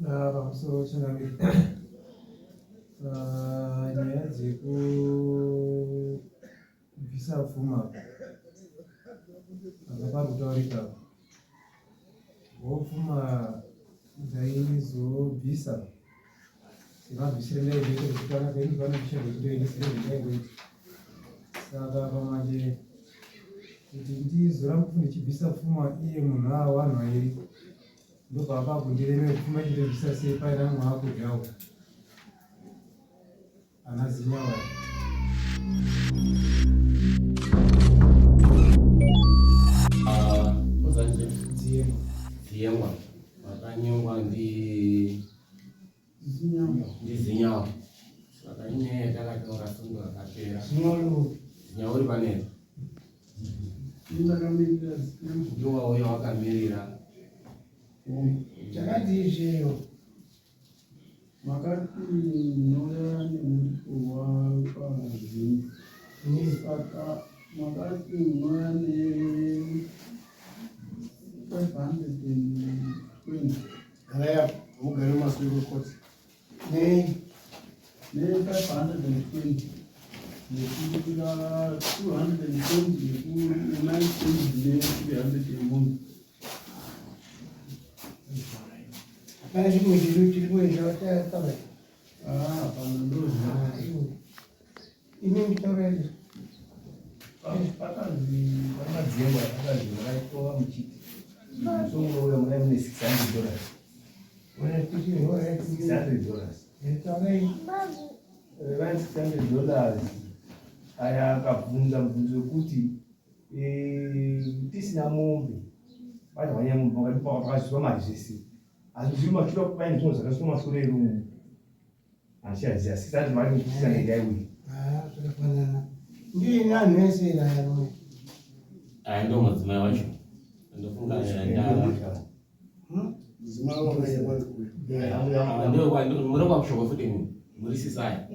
pamusoro wechingamiri nyaya dzekubvisa pfuma pakutaurika wopfuma dzaizobvisa semabvisire ndaizoita kutana kaini vanobvisha kutoendesirezvitaingoita saka pamanje kuti ndizoramba ndichibvisa pfuma iye munhu awanhu airi ndobva kundiremera pfuma chitobvisa sei paina mumwe akudyawo ana zinyawari Ziemwa vakanyengwa ndizinyawa saka inyaya yatakatora fundo yakapera zinyauri panero ndowauya wakamirira chakati izveyo makati noya nemuripo wapazini saka makati noya ne520 aya mugare maswiro koti ne520 nekuira 220 neku920 yemunhu pane chimwe chiri kuenzavatakaba hapana ndozva inini tauraizvo pakazi Madzengwa akazi makaitova muchiti musongouya munai mune $600 vane $600 aya akabvunza mubvunzo wekuti tisina mombe vanya mombe pakazviwa mari zvese asi zviri mashure kupaini zvino zvakasvika mashure erumu achiaziva $600 vari kutisana ndaiuyi zvakafanana ndiini anhu ese nayarume aya ndo mudzimai wacho ndofunga muri kwakushoko futi muri sisaya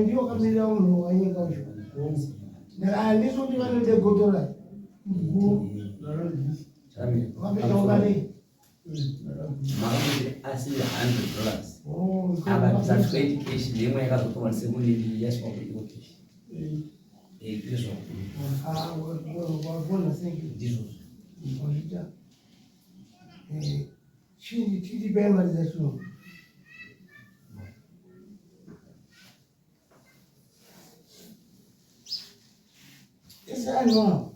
ndiwo kamirira munhu wanyika usho handisoti vanode gotora vapetaungane asiri $100 abatisatsvaiti keshi ndemwe yakazotoma semunei yashimakuitiko keshi wagona sengi ndizvozvo waita chitipai mari dzacho esanwa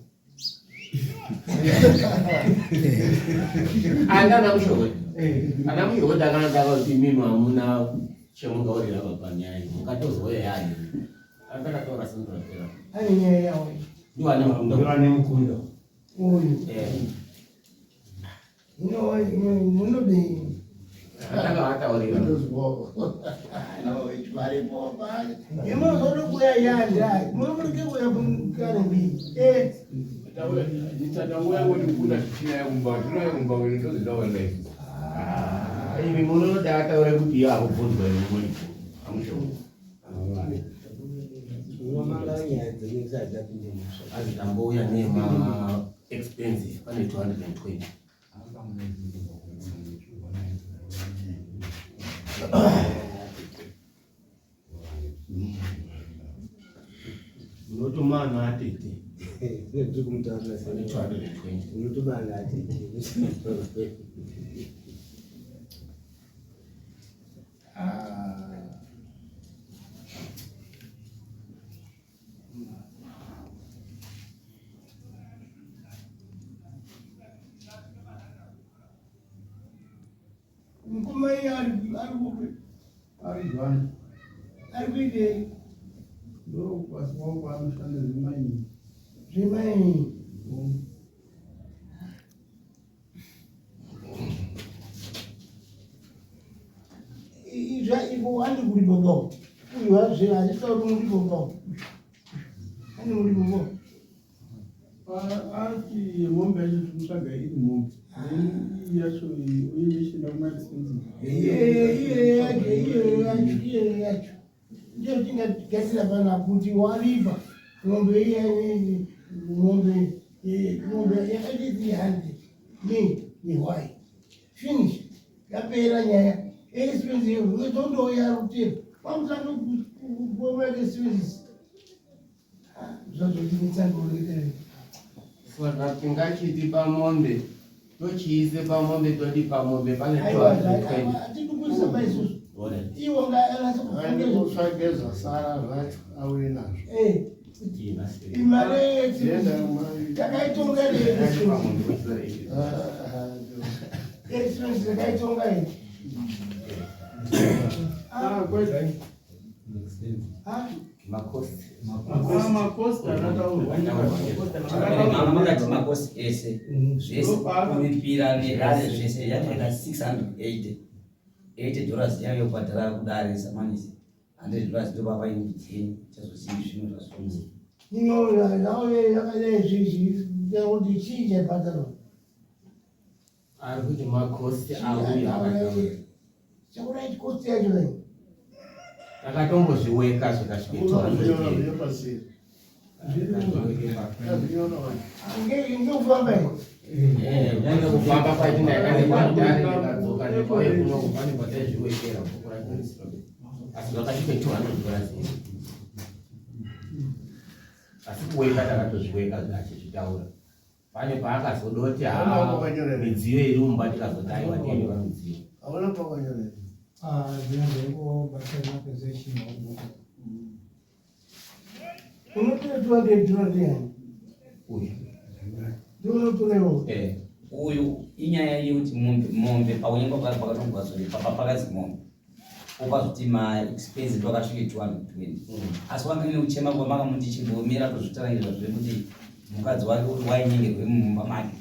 ana mushoko dakanadaka kuti imimi hamuna chemungaurira papanyaya mukatozoya yayo andakataura sindorapera ane nyaya yawo ndiwane mukunda uyu munodei andakavataurira yemunozoda kuya yanda munomuke kuya kare mbii imi munodakataura kuti iyo akubvunzwa nemuripo amushoko azitambouya nema expensive pane 220 unotomana atete pane 220 mukomai ari kuitei ndokwasiwa kwaanoshanda zvimaini zvimaini izvaivo andi kuribobo uyu hazvitauri muribobo ane muribobo ati yemombe yacho tinotsvaga iri mombe yacho uinoshanda iye yacho ndiyo tingagasira pana kuti waripa mombe iya mombe Mombe yakati 300 ni why finish yapera nyaya expensive utondo ya rutini pamsano kuomeka expenses zvazotinitsandoletere saka tingachiti pamombe tochiise pamombe toti pamombe pane atikuisa maisusu iwo Andikusvageza sara zvacho auye nazvo. imari yakaitonga expenses yakaitonga makati makosi ese zvese kuripira nerane zvese yataenda $680 yayo kubhadhara kudare samanisi $100 ndobaba inobitini chazosii zvimwe zvazvonzi nawe yakadai zvezvi kuti chii chaibhadharwa ari kuti makosti auya chakudai chikosti yacho kai takatombozviweka zvikasvika ngekufamba kufamba kwatindaikandekwadzoka ndikauye kuno kupane kwataizviwekera asi zvakasvike $200 asi kuweka takatozviweka zvachizvitaura pane paakazodoti midziyo iri mumba tikazodai watendera midziyo Hauna pakanyorera. Zvinazvaiko basa organization waubuka. Unotora $200 yani. Uyu. Unotorewo. Uyu inyaya yekuti mombe paunyenga pakatongwazori pakazwi mombe. Ukazoti ma-expense wakasvike $220. Asi wangane uchema kwamaka muti chimbomira tozvitarangira zvekuti mukadzi wake wainyengerwe mumba make.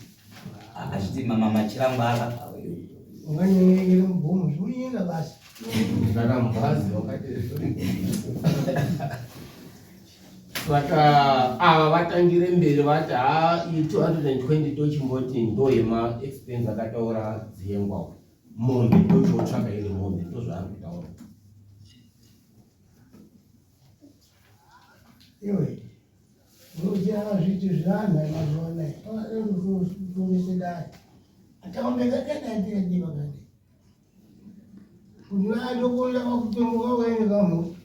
Achiti machirangu aka Unganyengere mubhomu zvinyenga basi. Kana mbazi wakati saka ava vatangire mberi vati $220 tochimboti ndo yema expense akataura dziyengwa mombe tochotsvaka iri mombe ndozvaari kutaura. Iwe unoziva zviti zvanhu mazuva anaya anotomesedai akaombeka kadaitikandiva kande kuti vaatokola vakutomboka ukaende kamho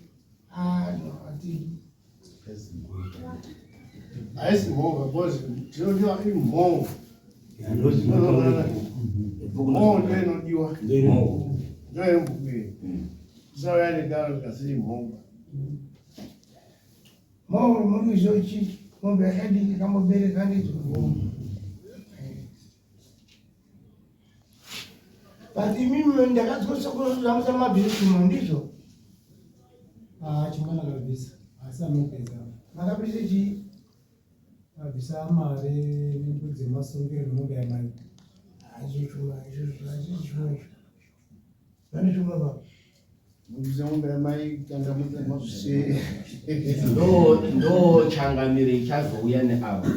ati Haisi mhonga because tinodiwa iri mhongo. Mhongo ndio inodiwa. Ndio iri mbukweni. Sawa yani daro kasiri mhonga. mhongo muri zvochi mombe yakadiki kamobereka ndizvo but imimi ndakatikosa kunozamusa mabhizimu ndizvo Chimwana kabisa. Asi anopedza. makabisa chii Kabisa mare nebudzi masungiro nemombe yamai. achichuma achichuma vane chuma baba Mubise ngombe yamai kanga muzvise. Ndo changamire ichazouya neava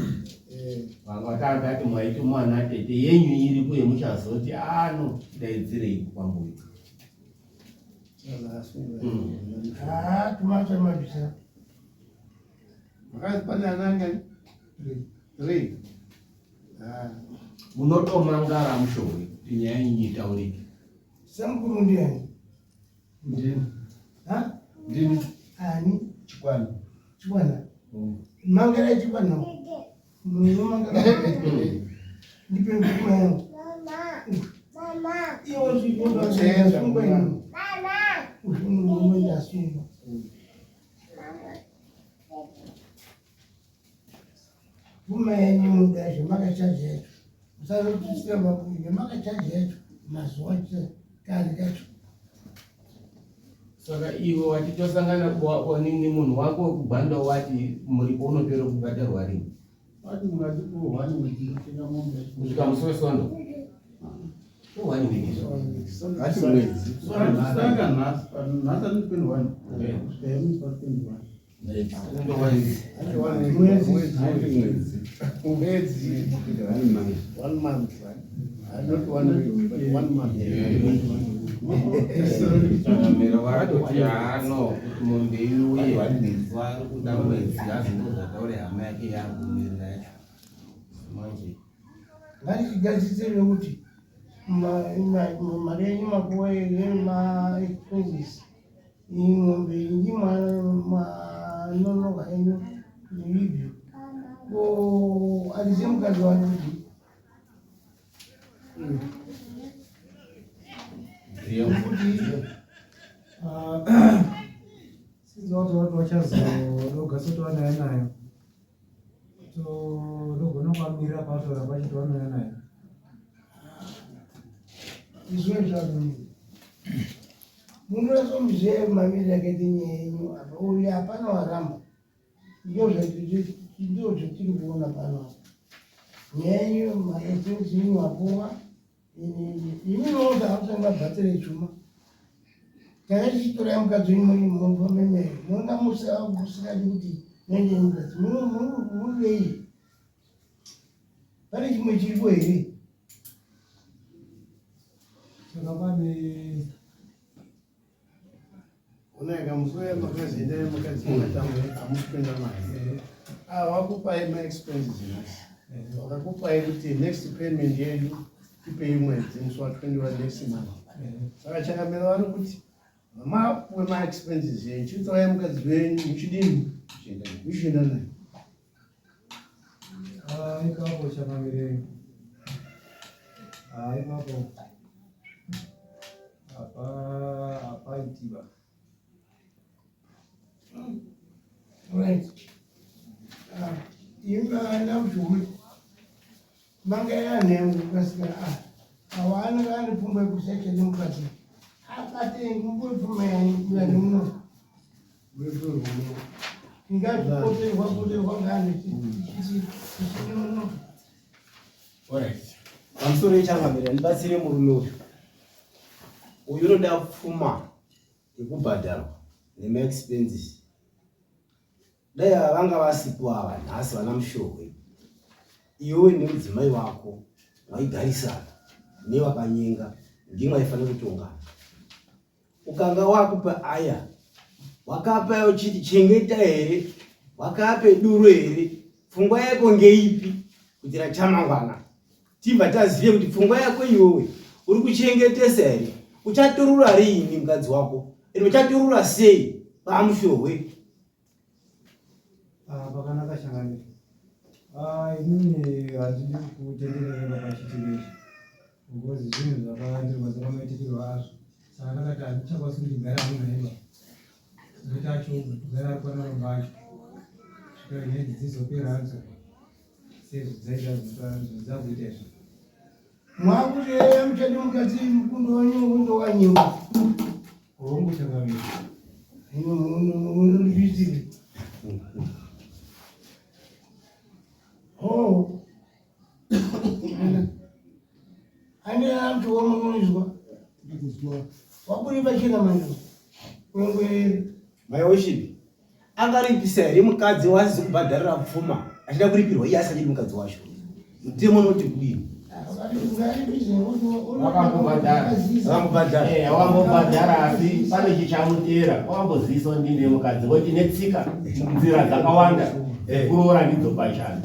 vakatati mwaiti mwana tete yenyu iri kuye muchazoti no daidzirei kwambuyi tumacha mabisa Makazi pane ananga 3. munotomangara mushori kuti nyaya inyi itaurike. samukuru ndiani Ndini ani Chikwana. chikwana mangara chikwana mangara ndipe mkuma yangu iwo zvipondo zvasungwa ino ndasungwa pfuma yenyu mudazvo makachaja yacho musazotisira mabuya makachaja yacho mazuva kare kacho Saka iwe watitosangana nini munhu wako wekugwanda wati muripo unopera kubhadharwa rini Wati mungatipo 1 week tenga mombe. kusvika musi wesondo 1 week Ati mwezi. Sanga nhasi anopenda 1. Sehemu patenda 1. Mwezi. 1 month. Not 1 week, but 1 month. changamira vakatoti kuti mombe iuye vari kuda mwedzi azvingo zvataure hama yake yakumirira yacho ngatichigadzisire kuti mari yenyu makuwa yema-expenses ing'ombe ingi mwanonoka yenyu neivyo ko alize mukadzi wanu kuti sizwa kuti watu vachazodoga soti vanouya nayo togona kwamira patora pachiti vanouya nayo izwe zvazvo munoso muzee mamiri akaite nyaya yenyu apa uyu hapana waramba ndio zvatiri kuona pano apa nyaya yenyu maexpenses yenyu wapuwa ini noona hakusani mabhatire chuma kana tichitora mukadzi wenyu mufamemere mona musikadi kuti nenge mukadzi munei pane chimwe chiripo here pane unaika musoya makazienda mukadzi makatamwe amusipenda mari wakupai ma-expenses nasi wakakupai kuti next payment yedu tipei mwedzi musi wa21 next month saka chakamira vari kuti mapuwe ma-expenses yenyu chitauya mukadzi wenyu muchidini muchienda naye ikapo chakamire ipapo apaitiba right imana mzvuri mangayanhengo kasika awana ane pfumba yekusecha nemukadzi abatengi mboipfuma yani muno ingapoterwa ngane pamusoro yechangamira ndibatsire murume uyu unoda pfuma yekubhadharwa nema-expenses dai vanga vasipo ava nhasi vana mushorwe iwe nemudzimai wako mwaigarisana nevakanyenga ndimwaifanira kutongana ukanga wakupa aya wakapayo chiti chengeta here wakape duro here pfungwa yako ngeipi kuti rachamangwana tibva tazive kuti pfungwa yako iwewe uri kuchengetesa here uchaturura riini mukadzi wako ende uchaturura sei pamushorwe pakanaka changamira inini handidi kutenderera pachitikechi because zvinhu zvakawandirwa zvakamaititirwa azvo saka ndakati handichakwanisi kuti ndigara munaiba noita acho kugara ari kwanaromba acho svika nyedzi dzizopera hadzo sezvidzaita zvodzakuita izvo mwakuti muchadi mukadzi mukundo wanyu ndowanyimba honguchangamira unozvizire ane amti wamunonizwa waburi vachena mando wengwerere maiwoshipi angaripisa here mukadzi wasizi kubhadharira pfuma achida kuripirwa iye asachiri mukadzi wacho mutemo noti kudini wakambobhadhara asi pane chichamutera wakamboziswa ndine mukadzi woti netsika nzira dzakawanda kuroora ndidzo pachana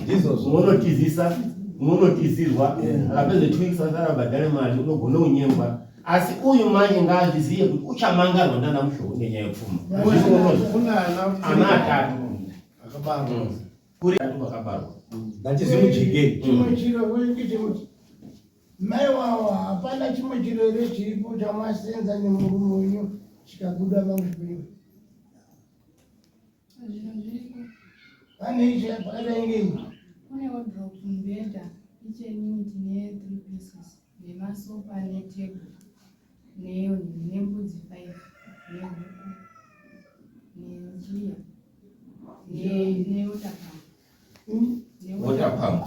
unonotizisa unonotizirwa akapedza 2 weeks asara bhadhare mari unogona kunyengwa asi uyu manje ngaazvizive kuti uchamangarwa ndana mushoro nenyaya yepfuma ana atatu vakabarwa ngatizimuchigeri chimwe chiro ngechekuti mai wawa hapana chimwe chiro here chiripo chamasenza nemurume wenyu chikabuda pamushipenyu pane ishe pakadaingei kune wardrobe mubhedha ichenimiti ne 3 pieces nemasofa netable nembudzi 5 nehuku nenjiya waterpump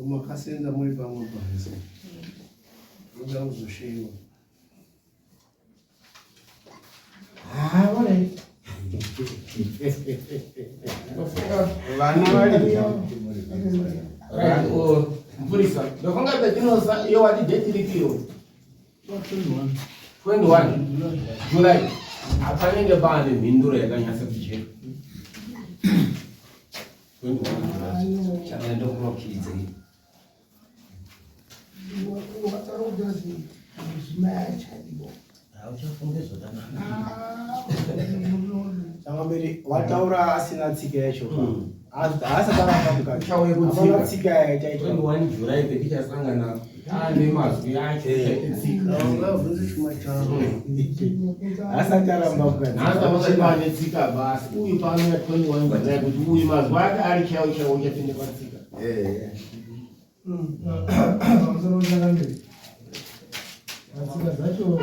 makasenza muri pamwe pahese uda kuzosheyiwa alright vana vari mpurisa ndofunga petinosa iyo wati date iripiyo 21 July apanenge pane mhinduro yakanyasa kucheka 21 chakaenda kurokidzei ataura asina tsika yacho haasatanga mukati Uchauye kutsika. hapana tsika yaitaita 21 July petichasangana ane mazwi acho echitsika. Ngavhunze chuma changu. haasati aramba mukati Nhasa vakaiva netsika basi. Uyu paanoya 21 July kuti uyu mazwi ake ari chaiwo chaiwo uchapinde patsika. pamusoro wechanambiri tsika dzacho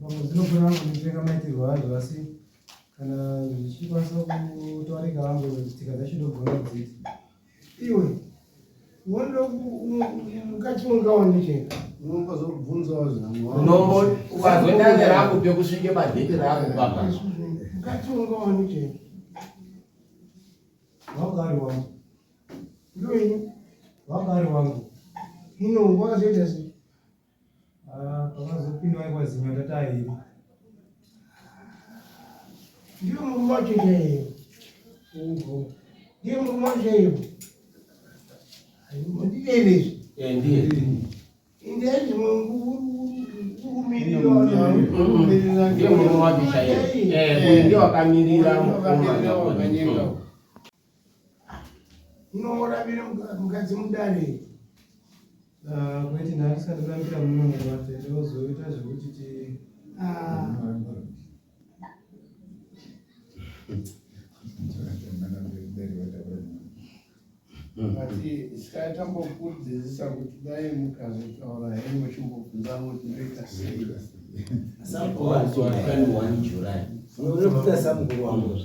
pamwe dzinogona kungotenga maitirwo azvo asi kana zvichikwanisa kutaurika hangu tsika dzacho ndogona kudziti iwe wondo mukati ungaonecheka Unombazobvunzawo zvangu. Unombo ukazondane rako pekusvike padhete rako papa. mukati ungaonecheka wanga ari wangu ndoini wanga ari wangu hino wakazoita sei pakazopindwa ikwazinywa ndatairi ndiyo murume wacho chaiyo ndiye murume wacho chaiyo ndidevizvi Ndiye. indezvi Ndiye murume wacho chaiye. Uyu ndiye wakamirira mukomana. inoravire mukadzi mudare kwete ndakasati kurambira munongo vate ndozoita zvekuti Ati sikatambokudzidzisa kuti dai mukazotaura henyu muchimbobvunza kuti ndoita sei. 21 July. unokuita samukuru wangu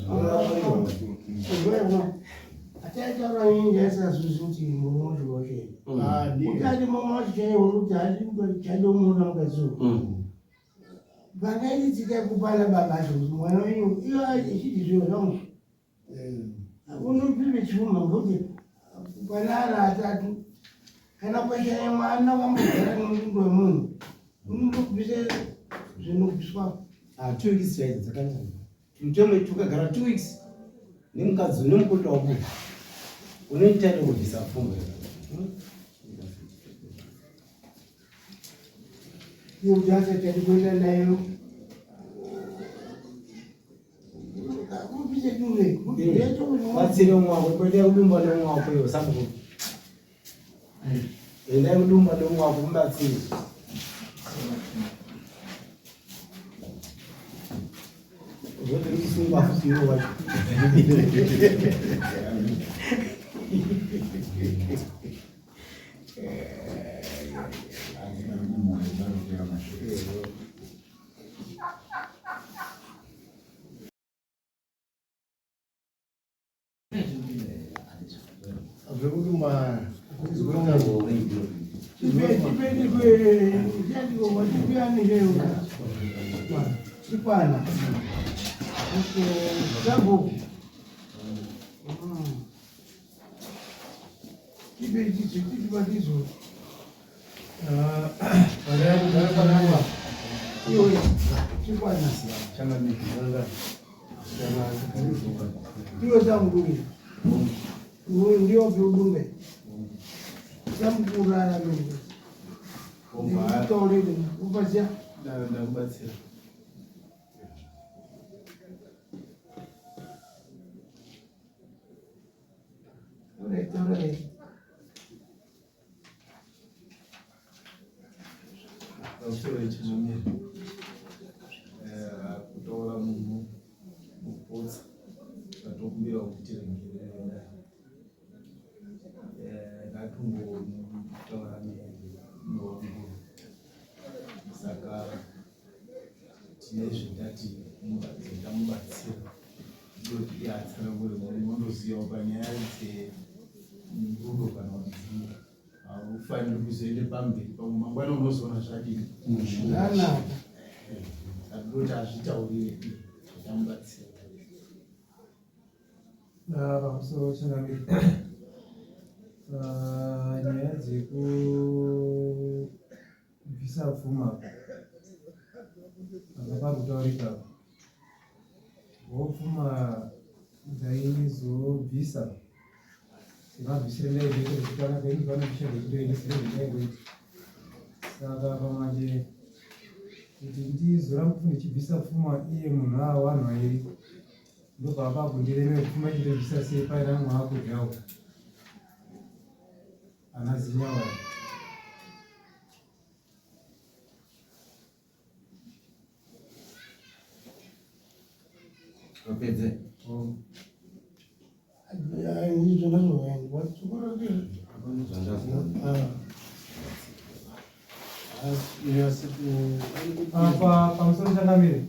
ataitaura ingi aisazvizi kuti murume wacho wachaiyo utati murume wacho chaiyo kuti chadomuna mukadziwo pangaiti tsika kupana babacho kuti mwana wenyu iyo achiti zviro zvangu unopive chipfuma ngokuti pana ana atatu kana kwashaya mwana wambogara nemundo wemunhu unondobvise zvinobviswa 2 weeks chaidzi dzakanyanya tutomwe tukagara 2 weeks nemukadzi nemukuta wabuda unoita nekubvisa pfungwa iyo kuti asati kuenda nayo upise dure batsire umwako kwendai kudumba neumwako iwo samukuru endai kudumba neumwako mubatsire zvote kusungwa futiro wacho Zvekudumba chikwana sabhuku tipetichitipatizo pandakugara iwe chikwana iwe samukuru ndiope udumbe samukuru aramenge taurire upasia ndakubatsira. taurire Pashure chinomira kutaura munhu mupotsa atokumbira kuti tirengere ngatombotaura newangu saka tine zvindati ndamubatsira ndoti atsanangure unondozivawo panyaya dzerudo kana kuti haufaniri kuzoende pamberi pamwe mangwana unozoona zvadini zvanaka ndoti azvitaurire ndamubatsira. pamusoro wechanambiri nyaya dzekubvisa pfuma pakutaurika wopfuma dzaizobvisa mabvisire ndaibvete kuchitana kaini panokushanda kutoendesere zvindaingoiti saka pamanje kuti ndizoramba ndichibvisa pfuma iye munhu awanhu airi ndobva akabundireme kupfuma chindobvisa sei paina mwaakudyawo ana zinyawa Wapedze. Ndizvo nazvoenda watsukurakei apa pamusoro changamire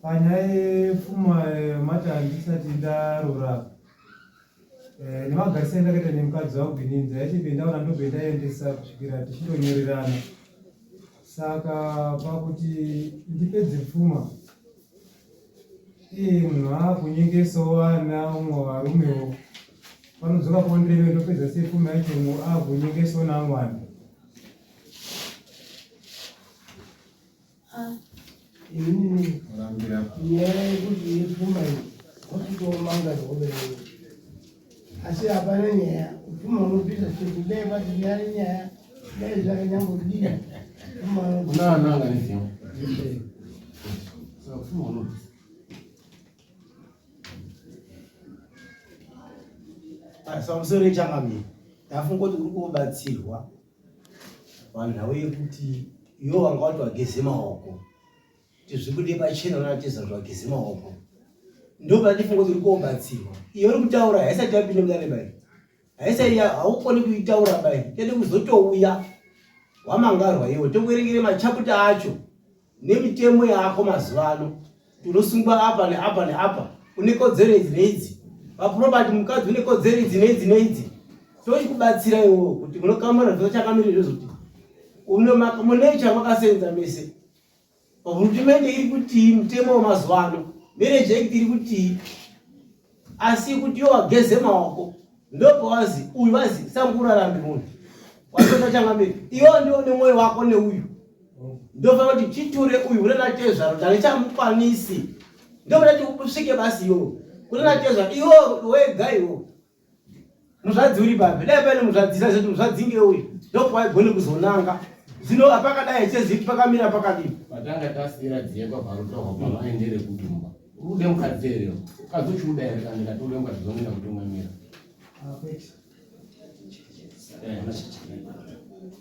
panyaya yepfuma mati handisati ndarora nemagarisai ndakaita nemukadzi wangu Bininza yachipe ndaona ndobve ndaendesa kusvikira tichindonyorerana. Saka pakuti ndipedze pfuma munhu aakunyengesawo ana umwe varumewo panodzoka pondireve ndopedza sei pfuma yacho mwe aakunyengesawo naamwana. inini nyaya yekuti yepfuma iyi wachitoomanga zvokubereka asi hapana nyaya pfuma unopisa chekudai pati nyari nyaya dai zvakanyambodii Unaananganiziwa. Saka pfuma unopisa. pamusoro echangamire ndafunga kuti uri kubatsirwa panhau yekuti iwo vanga vati vageze maoko kuti zvikude pachena unateza zvageze maoko ndopatifunga kuti uri kubatsirwa iyo uri kutaura haisati yapinde mudare bai haisati haukoni kuitaura bai tede kuzotouya wamangarwa iwo tokuerengere machaputa acho nemitemo yako mazuva ano unosungwa apa neapa neapa une kodzero idzi neidzi paprobati mukadzi une kodzero idzi neidzi neidzi tochikubatsira iwo kuti munokamana zvochakamira izvozvo kuti mune chamakasenza mese hurumende iri kuti mutemo wemazuva ano mereji ekiti iri kuti asi kuti iwo wageze maoko ndopawazi uyu wazi sangurarambi munhu wasota changamira iwo ndiwo nemwoyo wako neuyu ndofana kuti chiture uyu urenatezvaro tanichamukwanisi ndofana kuti usvike basi iwo kurenatezvaro iwo wega iwo muzvadzi uri babe dai paine muzvadzisa zvetu muzvadzinge uyu ndopawaigone kuzonanga zvino apakadai cheziti pakamira pakadii Patanga tasira dziyekwa parutohwa pamaendere kudumba. Ude mukadzerero. Kazochuda ere kana ndatolemba zvizonena kutumamira.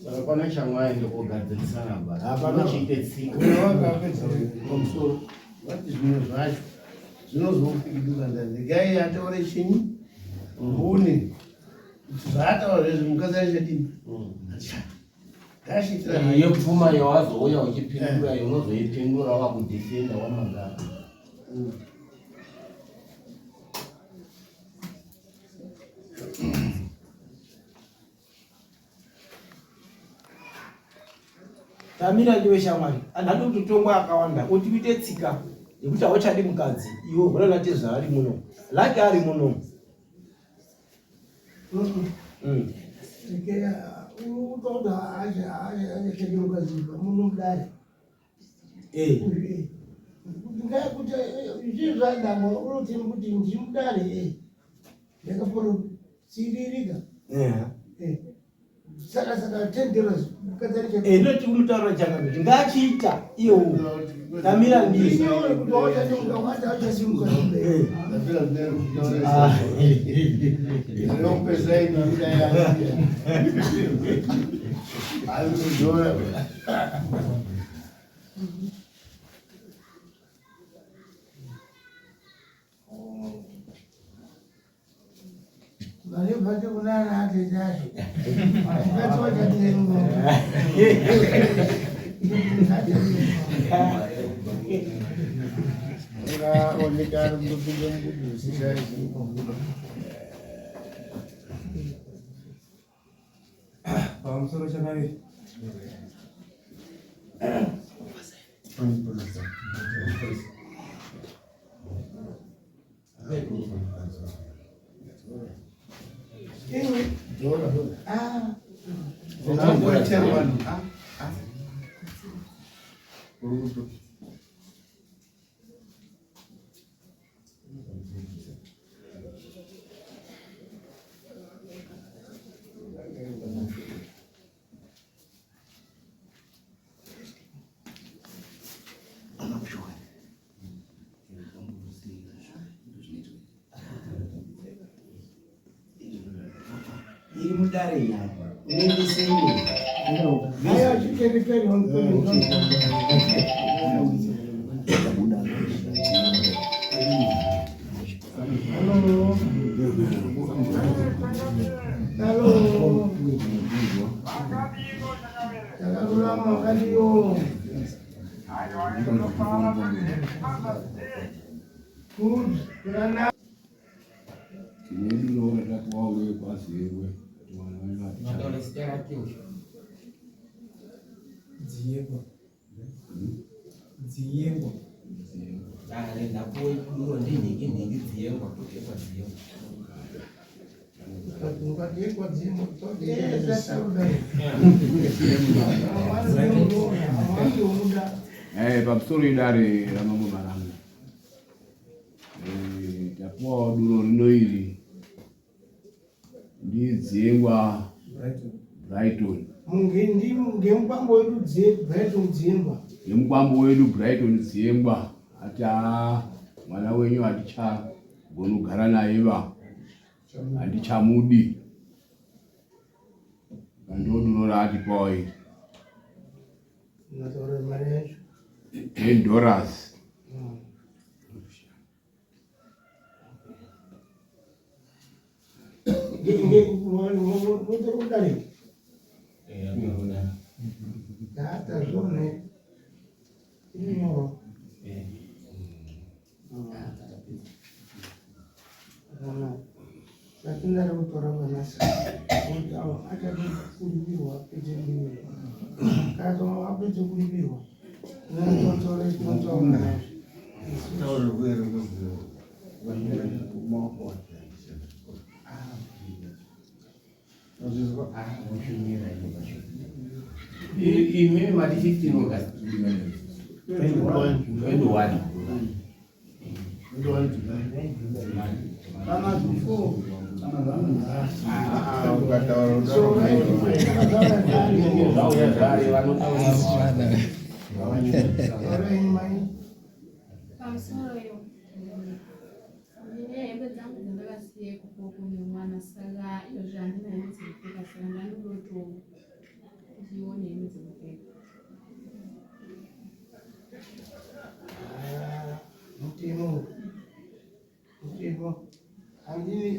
Saka pana chamwaende kogadzirisana basa. Hapana. Chiite tsika. wakapedza pamusoro vati zvimwe zvacho zvinozoupikiduka ndandigai ataure chini une kuti zvaataura zvezvi mukadzi aichadini ndashiitira Iyo pfuma yawazouya uchipindura unozoipindura wakudhifenda wamagara. tamira ndiwe shamwari andadi kuti tongwa akawanda kuti uite tsika yekuti hauchadi mukadzi iwo urenatezvaro ari muno lake ari muno utoda achacheke mukaziva munomudare kuti zvii zvadamwa unotini kuti ndimudare ndakapotsiririka saka tenderos ndoti kumutaurira changamiri ngaachiita iwo tamira ndiye kuti wachaungaata achasimukazive varibvate kunana atechacho ngatiwachatiengo oneka ari kundopinda mukudhusisaizi pamusoro changamire iri mudare yako unoendese ine Haya chiterikeri Halo. Takalulama kaliyo. Good. Kurana. Dziyengo. Dale, nakuwe duro ndinhingi dziyengwa kutekwa dziyengwa. Ukatiekwa dzimbo todezataruda. Pamusoro idare ramambo maranga tapuwa duro rino iri ndidzingwa Brighton ngemukwambo wedu Brighton dzimba nemukwambo wedu Brighton dzingwa ati mwana wenyu hatichagona kugara naye handichamudi ndo raatipawo iri nataura mari yacho $10. mutokudariki data zvone irinyoro lakini ari kutora vanasi kuti achatokuripirwa pete mbiri kana apete kuripirwa natotora Imini mati 15 August. 21. kana before Pamusoro yo. Ndine hembe dzangu dzandakasiye kuko kune mwana saka iyo zvandina hembe dzekupfeka saka ndandoto ndione hembe dzekupfeka. mutemo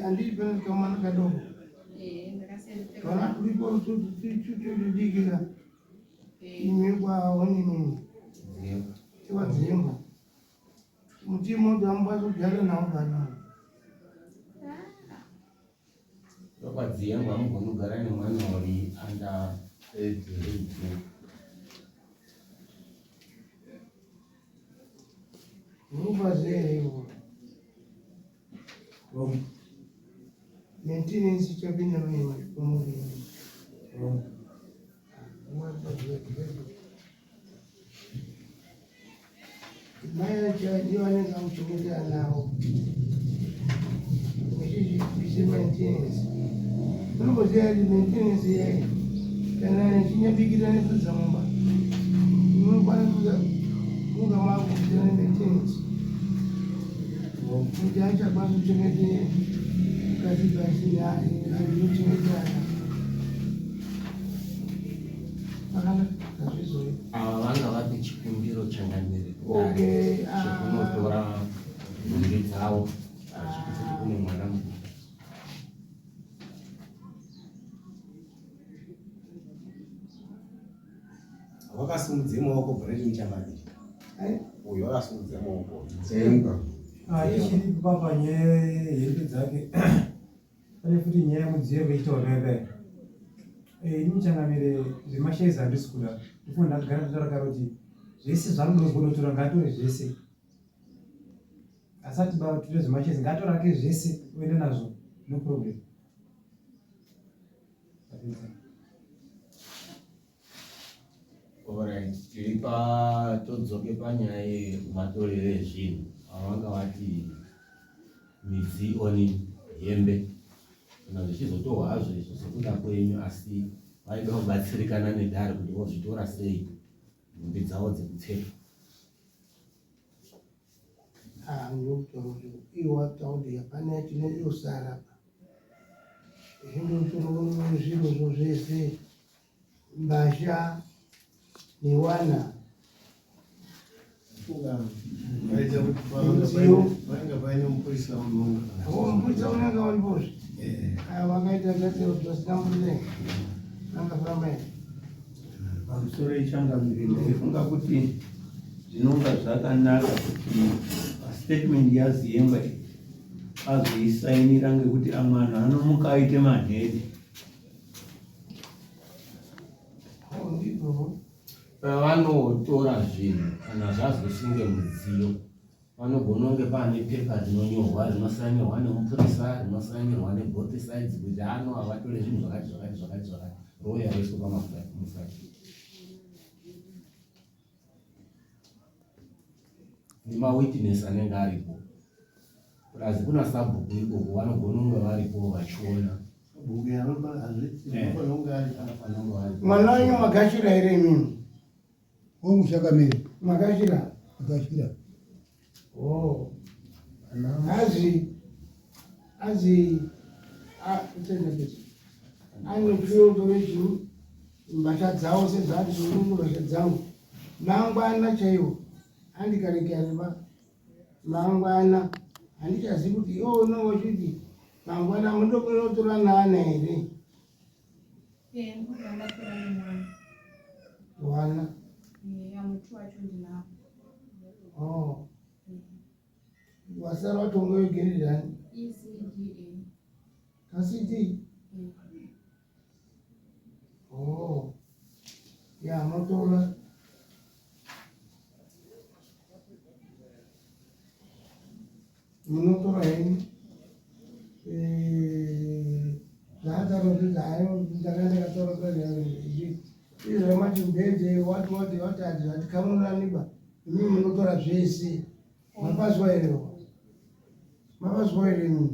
andiri pene kamwana kadoko Ndakasiya kana ndipfeka. kuripo tutudikira imekwawo nini tiwadzimba mutimo ndamubazogara nawo kana Kwadziyengwa mugoni kugara nemwana uri under 18. mubazerewo maintenance ichapinda maima pamuviri mai achivanenge amuchengetera nawo muchizvipise maintenance unomboziva kuti maintenance yayo kana chinyabikira nekudzamumba unokwanisa kunga makupisa nemaintenance kuti achakwanisa kuchengetera mukati basi azvinochengeterana pakanaka azvizoi Ava vanga vape chikumbiro changanire Okay, chekunotora nhumbi dzavo achikuti kune mwana muduku. wakasimudze maoko Brighton chakadini uyo wakasimudze maoko Ichiri papa nyaya yehembe dzake pane futi nyaya mudziyo veitaoneka inichangamire zvemashaizi handisi kuda ndifuna ndagara nditarakara kuti zvese zvaanodozwa notora ngaatore zvese asati batore zvemashaizi ngaatorake zvese uende nazvo no problem. Alright, tiri todzoke panyaya yematorero ezvinhu avanga vati midzi oni hembe kana zvichizotorwa hazvo izvo sekuda kwenyu asi vaida kubatsirikana nedhari kuti vozvitora sei nhumbi dzavo dzekupfeka. ndokutaura kuti iwataudi hapana chinodosara zvindotoroona zvirozvo zvese mbasha newana Vaita kuti panenge paine mupurisa unonga. mupurisa unenge uripozve vakaita tatero tosina murenga nanga famba pamusoro ichangamire ndaifunga kuti zvinonga zvakanaka kuti pastatement yaziyemba azoisainira ngekuti amwe anhu anomuka aite manhede. pavanotora zvinhu kana zvazoshinge mudziyo vanogona kunge paane pepa rinonyorwa rinosainirwa nemupurisa rinosainirwa neboth sides kuti ano avatore zvinhu zvakati zvakati zvakati zvakati roya roiswa pamafai nemawitness anenge aripo plus kuna sabhuku ikoko vanogona kunge varipo vachiona mwana wenyu magashira here imimi Shakamire. magashira Magashira. azi ane field region mbasha dzawo sedzati zvinungu mbasha dzangu mangwana chaiwo andikarekereba mangwana handichazivi kuti iwo unowochiti mangwana mundokunotora naana here ndatora nemwana wana muti wacho ndinavo wasara watongo wegeridhani ECDA kasiti ya motora munotora henyu zvaataroiayo ndakandakatoraa izvamati mbedze wati hatikamuraniba imi munotora zvese mapazwa here mapazwa here imi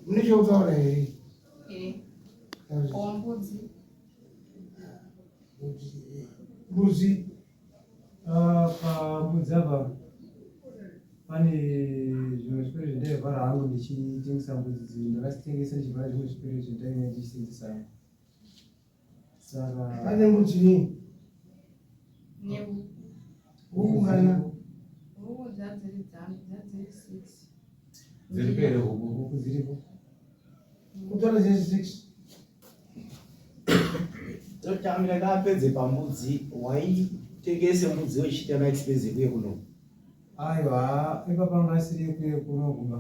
mune cheutaura here mbudzi mbuzi pambudzi apa pane zvimwe zvipero zvendaivhara hangu ndichitengesa mbudzi idzi ndakazitengesa ndichivhara zvimwe zvipero zvendainge ndichisenzesa saka pane mbudzi nii ukungana huku dzadziri dzangu dzadziri 6 dziripere huku dziripo kutora dzese 6 totamira kapedze pambudzi waitengese mbudzi wechiita maexpensive uye kuno aiwa ipapanga asiri ekuye kunoguba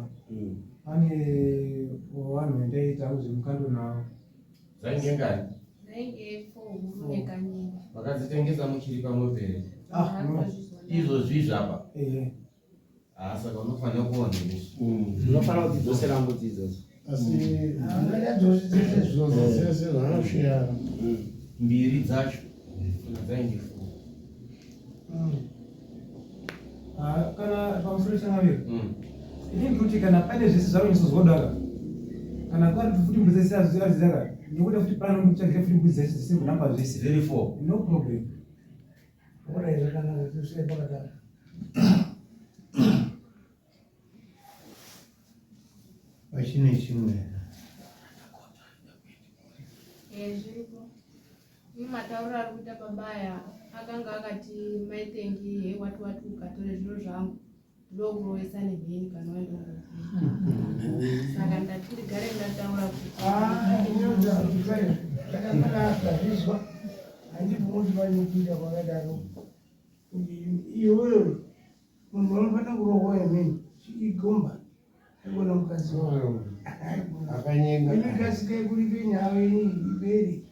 pane vanhu vendaita hangu zvemukando navo zvainge ngani zvainge 4 huru nekanyika vakadzitengesa muchiri pamwe pere izvozvi zvapa saka unofanira kuona izvi unofanira kudzidzosera mbudzi idzodzo mbiri dzacho dzainge 4 kana pamusoro changamiro ini ndikuti kana pane zvese zvaronisozvodaka kana kwari futi mbudzi dzese azizaka nekuti futi pano mutsvagire futi mbudzi dzese dzisiri kunamba zvese zviri 4 no problem ora zvakanaka tosei pakadaro pachine chimwe zviripo mumatauro ari kuita babaya akanga akati maitengi wati ukatore zviro zvangu ndokurowesa nemheni kana waenda saka ndati ndigare ndataura kuti zvakazvizwa handibvumuti vanikuita kwakadaro iwewe munhu unofanira kurohwa hemeni igomba aigona mukadzi wayo akanyengainikasikai kuripe nyaya yenyu iperi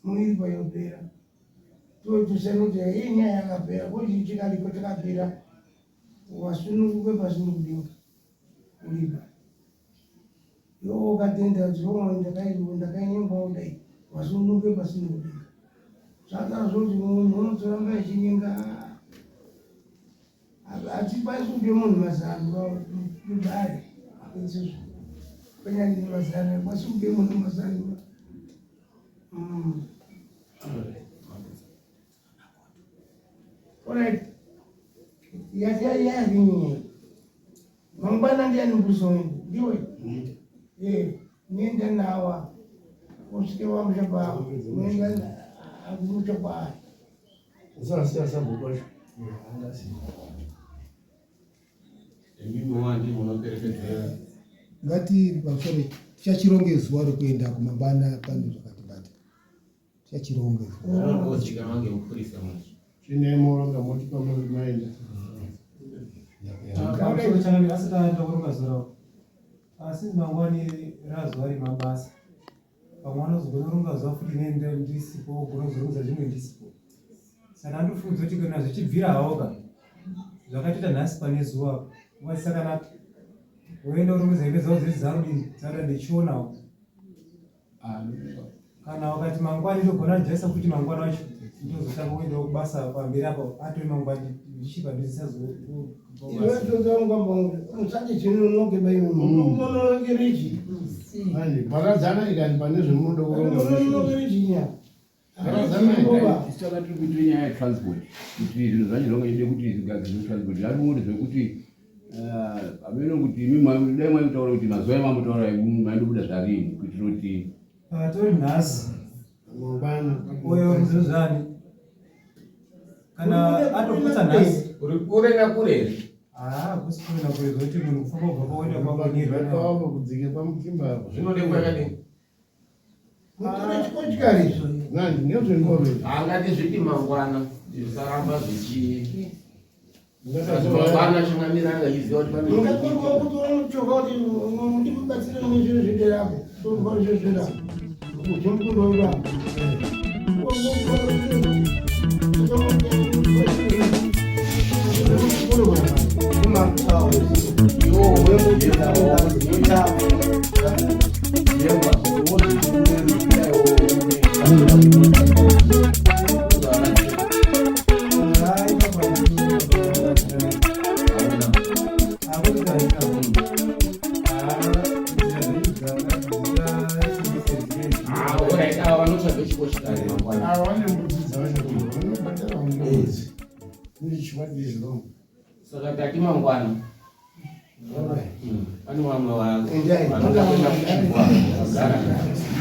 muiri payopera totusanoti hii nyaya yakapera kuti chikaliko takapera wasununguke pasunungudiwa uripa iwo ukatenda ndakainyengwa kudai wasununguke pasunungudiwa zvakara zvoti munhu unotoramba echinyenga hatikwanisi kupe munhu mazano kudare izvozvo kwenyani mazano akwanisi kupe munhu mazano alright yati yavinye mangwana ndiani mbuso wengu ndiwe niende nawa usike wamshapa niende akuchapa Sasa sabukosha. ngati pamusoro tichachironge zuwa rekuenda kumangwana pane zvakati bata tichachironge Chine moronga moti pamwe maenda. pamusoro changu asati aenda kuronga zuwa asi mangwani razuva remabasa pamwe anozogona kuronga zuva futi nenda ndisipo ogona kuzoronga zvimwe ndisipo saka andofunza kuti kana zvichibvira hawoga zvakatoita nhasi pane zuva wasakanaka woenda urongedza hembe dzavo dziri dzaruda ndichionawo kana wakati mangwani ndogona jaisa kuti mangwani wacho ndozotanga kuendawo kubasa pamberi apo atori mangwani musati chinonogemainonogeriji Paradzana ikani pane zvemunoda kuronga. nogerijinya Saka tiri kuita nyaya yetransport kuti zvinhu zvacho zvanga ide kuti zigadzirwe transport arikuti zvekuti ameno kuti imi dai mwaitaura kuti mazuva emambotaura maindobuda zvarini kuitira kuti tori nhasi Mangwana. oyo muzozvani kana atoputsa nhasi uri kure nakure kusi kurena kure zvokuti munhu kufamba kubva paoenda kwakonirwa Pava kudzike pamukimba. zvinode kwakadini mutorechikochikari Nandi ngezvengoro. angati zviti mangwana zvisaramba mangwana chingamira angachiziva kuti pane ungatoriwa kutora muchoka kuti ndimubatsire nezviro zvederapo tovaizvozvera utomukundova saka tati mangwana pane vamwe Endai. vanoda kuenda kuchigwa